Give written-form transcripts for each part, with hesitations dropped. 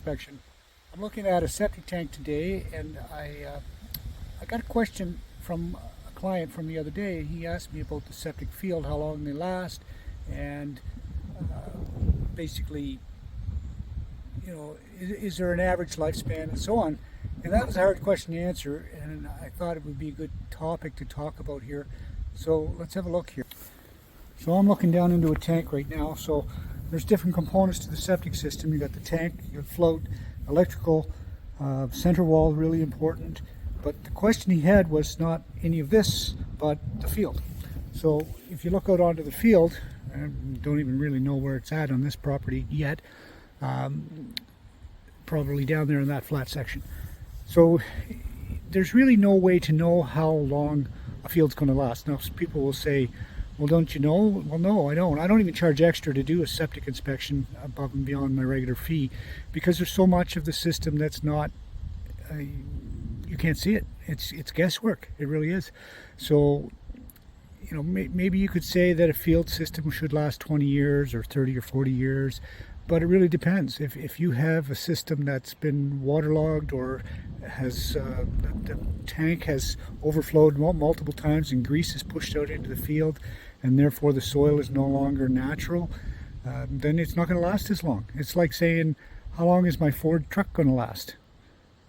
inspection. I'm looking at a septic tank today, and I got a question from a client from the other day. He asked me about the septic field, how long they last, and basically, is there an average lifespan and so on. And that was a hard question to answer, and I thought it would be a good topic to talk about here. So let's have a look here. So I'm looking down into a tank right now. So there's different components to the septic system. You got the tank, your float, electrical, center wall, really important. But the question he had was not any of this, but the field. So if you look out onto the field, I don't even really know where it's at on this property yet, probably down there in that flat section. So there's really no way to know how long a field's going to last. Now people will say, well, don't you know? Well, no, I don't. I don't even charge extra to do a septic inspection above and beyond my regular fee, because there's so much of the system that's not, you can't see it. It's guesswork. It really is. So, maybe you could say that a field system should last 20 years or 30 or 40 years, but it really depends. If you have a system that's been waterlogged or has the tank has overflowed multiple times and grease is pushed out into the field, and therefore the soil is no longer natural, then it's not going to last as long. It's like saying, how long is my Ford truck going to last?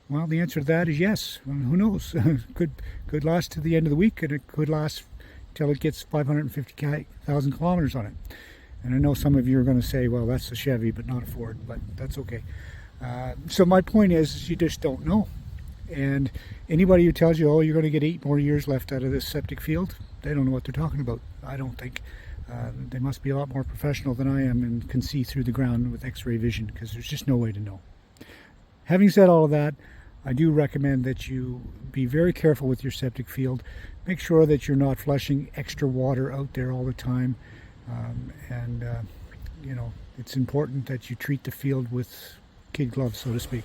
Well, the answer to that is yes. Well, who knows? could last to the end of the week, and it could last till it gets 550,000 kilometers on it. And I know some of you are going to say, well, that's a Chevy, but not a Ford, but that's okay. So my point is you just don't know. And anybody who tells you, oh, you're going to get 8 more years left out of this septic field, they don't know what they're talking about, I don't think. They must be a lot more professional than I am and can see through the ground with x-ray vision, because there's just no way to know. Having said all of that, I do recommend that you be very careful with your septic field. Make sure that you're not flushing extra water out there all the time. It's important that you treat the field with kid gloves, so to speak.